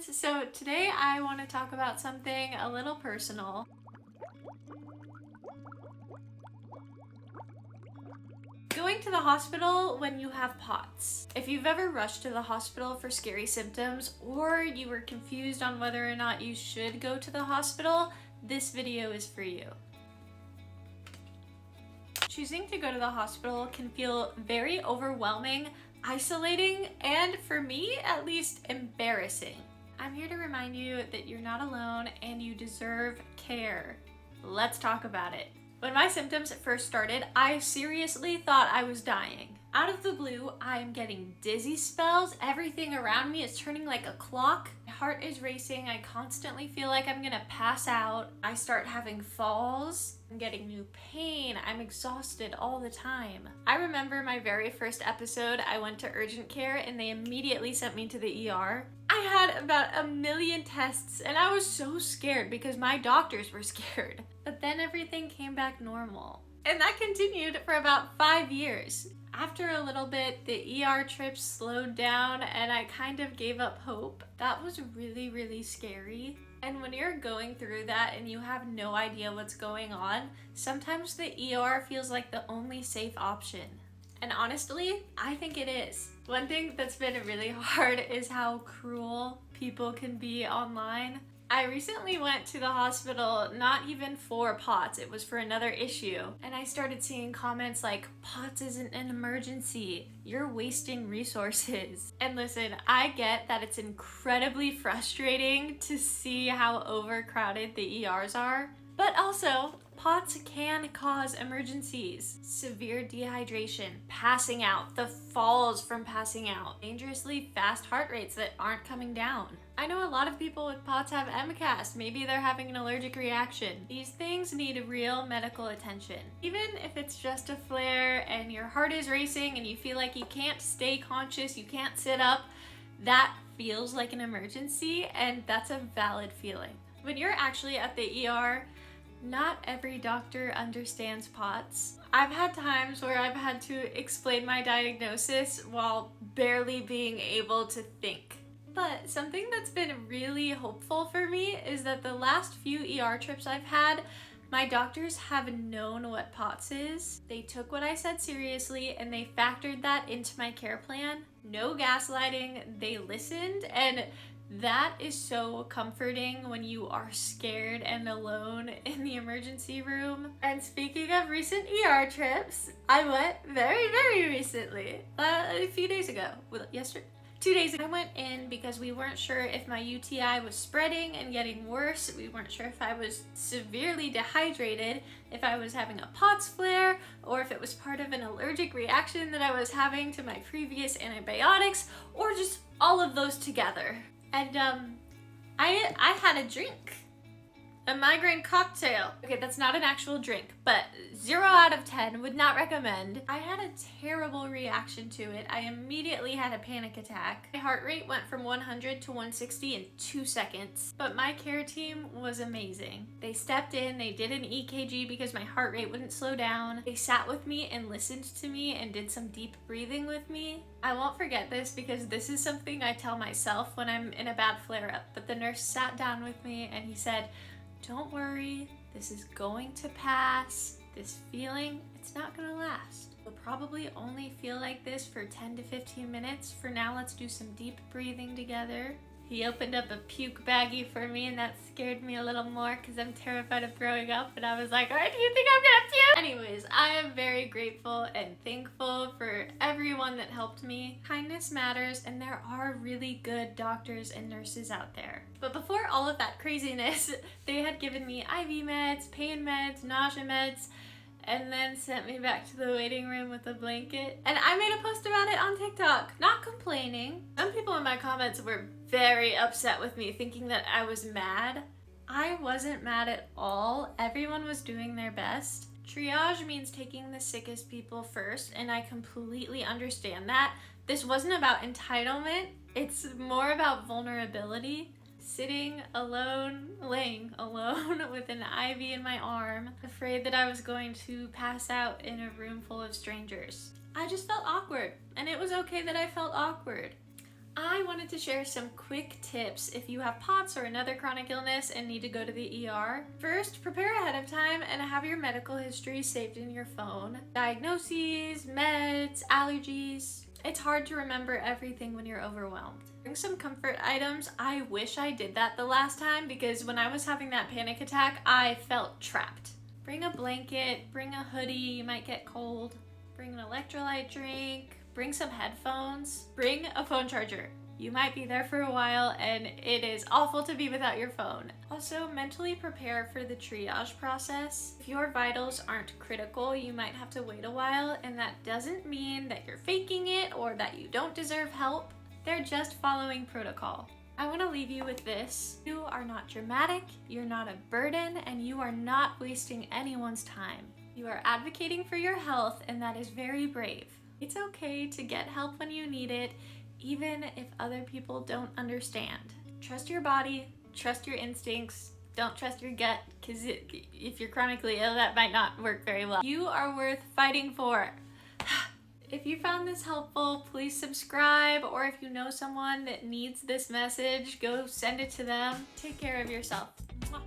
friends. So today I want to talk about something a little personal. Going to the hospital when you have POTS. If you've ever rushed to the hospital for scary symptoms, or you were confused on whether or not you should go to the hospital, this video is for you. Choosing to go to the hospital can feel very overwhelming, isolating, and for me, at least, embarrassing. I'm here to remind you that you're not alone and you deserve care. Let's talk about it. When my symptoms first started, I seriously thought I was dying. Out of the blue, I am getting dizzy spells. Everything around me is turning like a clock. My heart is racing. I constantly feel like I'm gonna pass out. I start having falls. I'm getting new pain. I'm exhausted all the time. I remember my very first episode, I went to urgent care and they immediately sent me to the ER. I had about 1 million tests and I was so scared because my doctors were scared. But then everything came back normal. And that continued for about 5 years. After a little bit, the ER trips slowed down and I kind of gave up hope. That was really, really scary. And when you're going through that and you have no idea what's going on, sometimes the ER feels like the only safe option. And honestly, I think it is. One thing that's been really hard is how cruel people can be online. I recently went to the hospital, not even for POTS, it was for another issue. And I started seeing comments like, POTS isn't an emergency, you're wasting resources. And listen, I get that it's incredibly frustrating to see how overcrowded the ERs are, but also, POTS can cause emergencies. Severe dehydration, passing out, the falls from passing out, dangerously fast heart rates that aren't coming down. I know a lot of people with POTS have MCAS. Maybe they're having an allergic reaction. These things need real medical attention. Even if it's just a flare and your heart is racing and you feel like you can't stay conscious, you can't sit up, that feels like an emergency, and that's a valid feeling. When you're actually at the ER, not every doctor understands POTS. I've had times where I've had to explain my diagnosis while barely being able to think. But something that's been really hopeful for me is that the last few ER trips I've had, my doctors have known what POTS is. They took what I said seriously and they factored that into my care plan. No gaslighting, they listened, and that is so comforting when you are scared and alone in the emergency room. And speaking of recent ER trips, I went very recently, a few days ago, 2 days ago. I went in because we weren't sure if my UTI was spreading and getting worse. We weren't sure if I was severely dehydrated, if I was having a POTS flare, or if it was part of an allergic reaction that I was having to my previous antibiotics, or just all of those together. And I had a drink, a migraine cocktail. Okay, that's not an actual drink, but 0 out of 10, would not recommend. I had a terrible reaction to it. I immediately had a panic attack. My heart rate went from 100 to 160 in 2 seconds, but my care team was amazing. They stepped in, they did an EKG because my heart rate wouldn't slow down. They sat with me and listened to me and did some deep breathing with me. I won't forget this because this is something I tell myself when I'm in a bad flare-up, but the nurse sat down with me and he said, "Don't worry, this is going to pass. This feeling, it's not gonna last. You'll probably only feel like this for 10 to 15 minutes. For now, let's do some deep breathing together." He opened up a puke baggie for me and that scared me a little more because I'm terrified of throwing up, and I was like, "Alright, do you think I'm gonna puke?" Anyways, I am very grateful and thankful for everyone that helped me. Kindness matters, and there are really good doctors and nurses out there. But before all of that craziness, they had given me IV meds, pain meds, nausea meds, and then sent me back to the waiting room with a blanket. And I made a post about it on TikTok, not complaining. Some people in my comments were very upset with me, thinking that I was mad. I wasn't mad at all. Everyone was doing their best. Triage means taking the sickest people first, and I completely understand that. This wasn't about entitlement, it's more about vulnerability. Sitting alone, laying alone with an IV in my arm, afraid that I was going to pass out in a room full of strangers. I just felt awkward, and it was okay that I felt awkward. I wanted to share some quick tips if you have POTS or another chronic illness and need to go to the ER. First, prepare ahead of time and have your medical history saved in your phone. Diagnoses, meds, allergies. It's hard to remember everything when you're overwhelmed. Bring some comfort items. I wish I did that the last time because when I was having that panic attack, I felt trapped. Bring a blanket, bring a hoodie, you might get cold. Bring an electrolyte drink. Bring some headphones, bring a phone charger. You might be there for a while and it is awful to be without your phone. Also, mentally prepare for the triage process. If your vitals aren't critical, you might have to wait a while, and that doesn't mean that you're faking it or that you don't deserve help. They're just following protocol. I want to leave you with this. You are not dramatic, you're not a burden, and you are not wasting anyone's time. You are advocating for your health, and that is very brave. It's okay to get help when you need it, even if other people don't understand. Trust your body, trust your instincts, don't trust your gut, because if you're chronically ill, that might not work very well. You are worth fighting for. If you found this helpful, please subscribe, or if you know someone that needs this message, go send it to them. Take care of yourself. Mwah.